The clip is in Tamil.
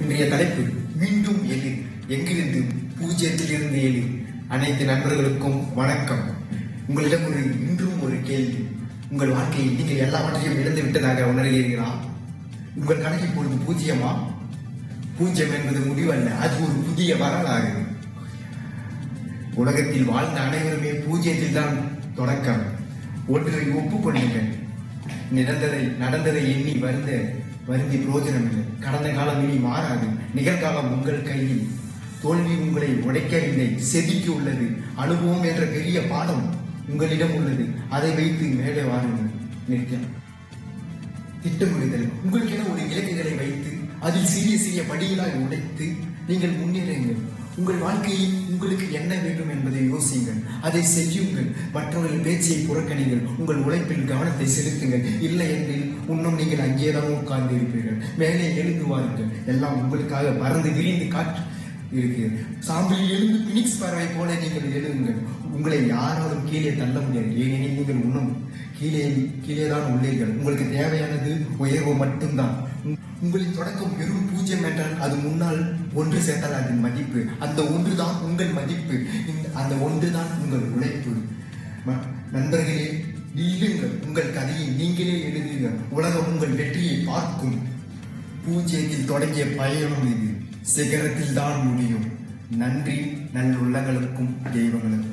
இன்றைய தலைப்பு மீண்டும் எழு, எங்கிருந்து பூஜ்ஜியத்திலிருந்து எழு. அனைத்து நண்பர்களுக்கும் வணக்கம். உங்களிடம் இன்றும் ஒரு கேள்வி. உங்கள் வாழ்க்கையில் நீங்கள் எல்லாவற்றையும் இழந்து விட்டதாக உணர்கிறீர்களா? உங்கள் கணக்கு இப்பொழுது பூஜ்ஜியமா? பூஜ்ஜியம் என்பது முடிவல்ல, அது ஒரு புதிய வரலாறு. உலகத்தில் வாழ்ந்த அனைவருமே பூஜ்ஜியத்தில் தான் தொடக்கம். ஒன்றை ஒப்புக்கொள்ளுங்கள். நடந்ததை எண்ணி வருந்தி பிரயோஜனம் இல்லை. கடந்த காலம் இனி மாறாது. நிகழ்காலம் உங்கள் கையில். தோல்வி உங்களை உடைக்கவில்லை, செதுக்கி உள்ளது. அனுபவம் என்ற பெரிய பாடம் உங்களிடம் உள்ளது. அதை வைத்து மேலே வாருங்கள். நிற்க திட்டமிடுதல். உங்களுக்கென ஒரு இலக்குகளை வைத்து அதில் சிறிய சிறிய படிகளாய் உடைத்து நீங்கள் முன்னேறுங்கள். உங்கள் வாழ்க்கையில் உங்களுக்கு என்ன வேண்டும் என்பதை யோசியுங்கள், அதை செய்யுங்கள். மற்றவர்கள் பேச்சை புறக்கணிங்கள். உங்கள் உழைப்பில் கவனத்தை செலுத்துங்கள். இல்லை என்றில் இன்னும் நீங்கள் அங்கேதான் உட்கார்ந்து இருப்பீர்கள். மேலே எழுந்து வாருங்கள். எல்லாம் உங்களுக்காக பறந்து விரிந்து காற்று இருக்கிறது. சாம்பலில் எழுந்து பினிக்ஸ் பறவை போல நீங்கள் எழுதுங்கள். உங்களை யாராலும் கீழே தள்ள முடியாது. ஏனெனில் நீங்கள் இன்னும் கீழேதான் உள்ளீர்கள். உங்களுக்கு தேவையானது உயர்வு மட்டும்தான். உங்களின் தொடக்கம் வெறும் பூஜ்ஜியம் என்றால் அது முன்னால் ஒன்று சேர்த்தால் அதன் மதிப்பு. அந்த ஒன்றுதான் உங்கள் மதிப்பு. அந்த ஒன்றுதான் உங்கள் உழைப்பு. நண்பர்களே, இல்லுங்கள். உங்கள் கதையை நீங்களே எழுதுங்கள். உலகம் உங்கள் வெற்றியை பார்க்கும். பூஜ்ஜியத்தில் தொடங்கிய பயணம் இது சிகரத்தில் தான் முடியும். நன்றி நல்லுள்ளங்களுக்கும் தெய்வங்களுக்கும்.